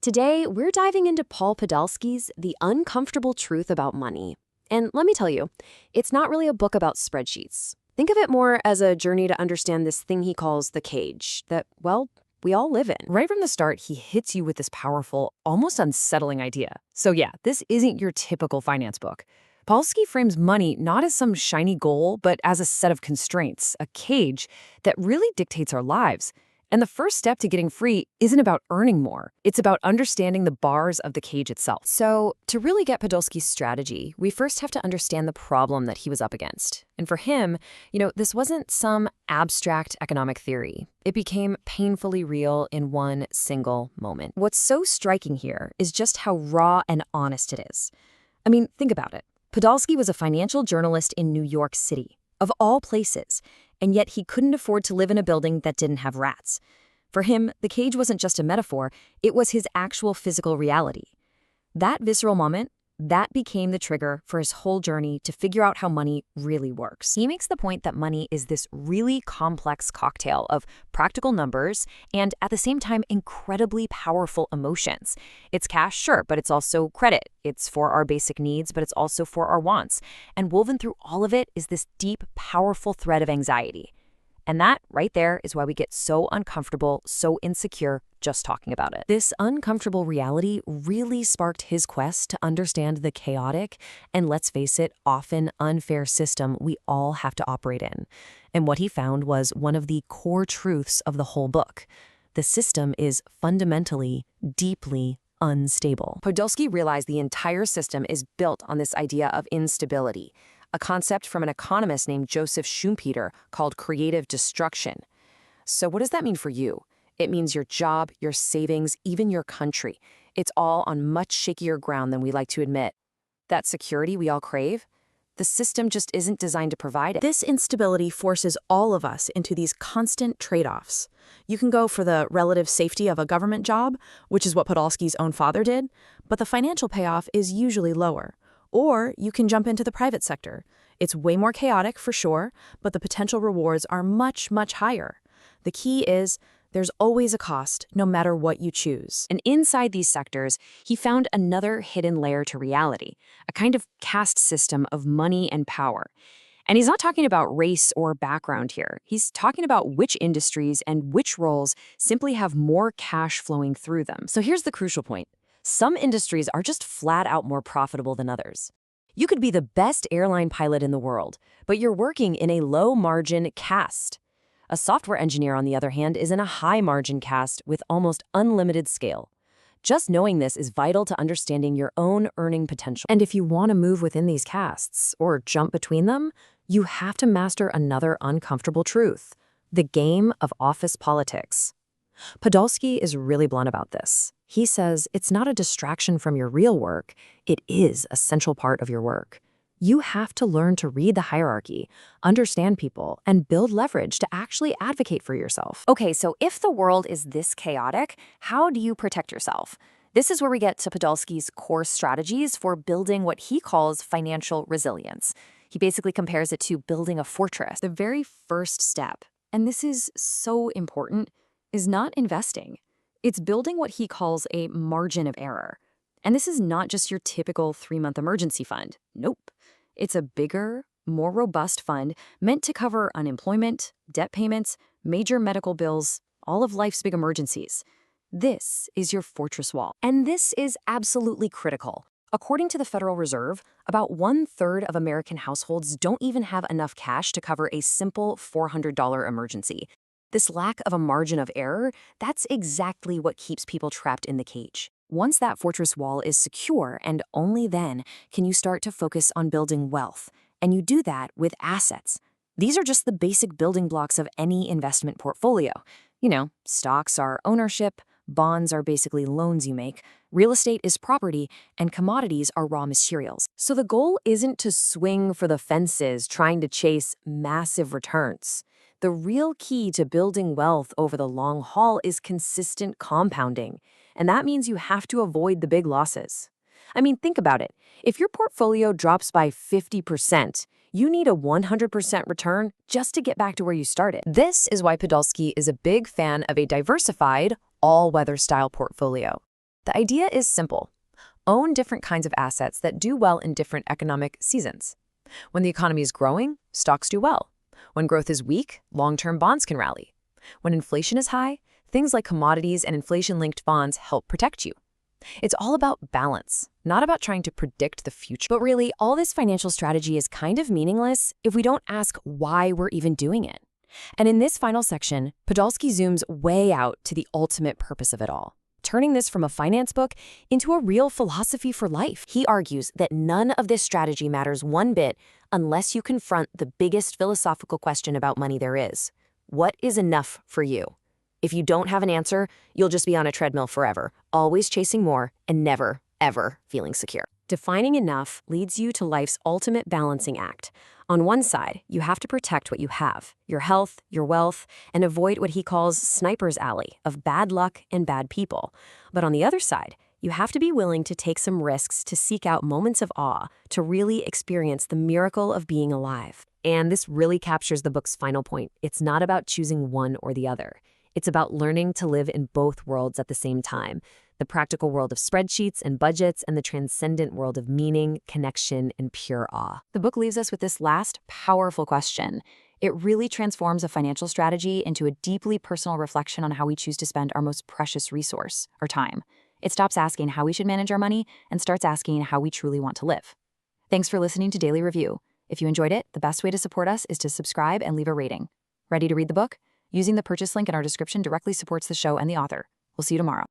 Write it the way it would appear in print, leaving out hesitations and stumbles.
Today, we're diving into Paul Podolsky's The Uncomfortable Truth About Money. And let me tell you, it's not really a book about spreadsheets. Think of it more as a journey to understand this thing he calls the cage that, well, we all live in. Right from the start, he hits you with this powerful, almost unsettling idea. So yeah, this isn't your typical finance book. Polsky frames money not as some shiny goal, but as a set of constraints, a cage that really dictates our lives. And the first step to getting free isn't about earning more. It's about understanding the bars of the cage itself. So, to really get Podolsky's strategy, we first have to understand the problem that he was up against. And for him, this wasn't some abstract economic theory. It became painfully real in one single moment. What's so striking here is just how raw and honest it is. I mean, think about it. Podolsky was a financial journalist in New York City, of all places, and yet he couldn't afford to live in a building that didn't have rats. For him, the cage wasn't just a metaphor, it was his actual physical reality. That visceral moment, that became the trigger for his whole journey to figure out how money really works. He makes the point that money is this really complex cocktail of practical numbers and, at the same time, incredibly powerful emotions. It's cash, sure, but it's also credit. It's for our basic needs, but it's also for our wants. And woven through all of it is this deep, powerful thread of anxiety. And that, right there, is why we get so uncomfortable, so insecure, just talking about it. This uncomfortable reality really sparked his quest to understand the chaotic and, let's face it, often unfair system we all have to operate in. And what he found was one of the core truths of the whole book. The system is fundamentally, deeply unstable. Podolsky realized the entire system is built on this idea of instability, a concept from an economist named Joseph Schumpeter called creative destruction. So what does that mean for you? It means your job, your savings, even your country. It's all on much shakier ground than we like to admit. That security we all crave? The system just isn't designed to provide it. This instability forces all of us into these constant trade-offs. You can go for the relative safety of a government job, which is what Podolsky's own father did, but the financial payoff is usually lower. Or you can jump into the private sector. It's way more chaotic for sure, but the potential rewards are much, much higher. The key is there's always a cost, no matter what you choose. And inside these sectors, he found another hidden layer to reality, a kind of caste system of money and power. And he's not talking about race or background here. He's talking about which industries and which roles simply have more cash flowing through them. So here's the crucial point. Some industries are just flat out more profitable than others. You could be the best airline pilot in the world, but you're working in a low-margin caste. A software engineer, on the other hand, is in a high-margin caste with almost unlimited scale. Just knowing this is vital to understanding your own earning potential. And if you want to move within these castes, or jump between them, you have to master another uncomfortable truth: the game of office politics. Podolsky is really blunt about this. He says it's not a distraction from your real work, it is a central part of your work. You have to learn to read the hierarchy, understand people, and build leverage to actually advocate for yourself. Okay, so if the world is this chaotic, how do you protect yourself? This is where we get to Podolsky's core strategies for building what he calls financial resilience. He basically compares it to building a fortress. The very first step, and this is so important, is not investing. It's building what he calls a margin of error. And this is not just your typical 3-month emergency fund. Nope. It's a bigger, more robust fund meant to cover unemployment, debt payments, major medical bills, all of life's big emergencies. This is your fortress wall. And this is absolutely critical. According to the Federal Reserve, about 1/3 of American households don't even have enough cash to cover a simple $400 emergency. This lack of a margin of error, that's exactly what keeps people trapped in the cage. Once that fortress wall is secure, and only then can you start to focus on building wealth. And you do that with assets. These are just the basic building blocks of any investment portfolio. Stocks are ownership, bonds are basically loans you make, real estate is property, and commodities are raw materials. So the goal isn't to swing for the fences trying to chase massive returns. The real key to building wealth over the long haul is consistent compounding, and that means you have to avoid the big losses. I mean, think about it. If your portfolio drops by 50%, you need a 100% return just to get back to where you started. This is why Podolsky is a big fan of a diversified, all-weather style portfolio. The idea is simple. Own different kinds of assets that do well in different economic seasons. When the economy is growing, stocks do well. When growth is weak, long-term bonds can rally. When inflation is high, things like commodities and inflation-linked bonds help protect you. It's all about balance, not about trying to predict the future. But really, all this financial strategy is kind of meaningless if we don't ask why we're even doing it. And in this final section, Podolsky zooms way out to the ultimate purpose of it all, turning this from a finance book into a real philosophy for life. He argues that none of this strategy matters one bit unless you confront the biggest philosophical question about money there is. What is enough for you? If you don't have an answer, you'll just be on a treadmill forever, always chasing more and never, ever feeling secure. Defining enough leads you to life's ultimate balancing act. On one side, you have to protect what you have, your health, your wealth, and avoid what he calls sniper's alley of bad luck and bad people. But on the other side, you have to be willing to take some risks to seek out moments of awe, to really experience the miracle of being alive. And this really captures the book's final point. It's not about choosing one or the other. It's about learning to live in both worlds at the same time. The practical world of spreadsheets and budgets and the transcendent world of meaning, connection, and pure awe. The book leaves us with this last powerful question. It really transforms a financial strategy into a deeply personal reflection on how we choose to spend our most precious resource, our time. It stops asking how we should manage our money and starts asking how we truly want to live. Thanks for listening to Daily Review. If you enjoyed it, the best way to support us is to subscribe and leave a rating. Ready to read the book? Using the purchase link in our description directly supports the show and the author. We'll see you tomorrow.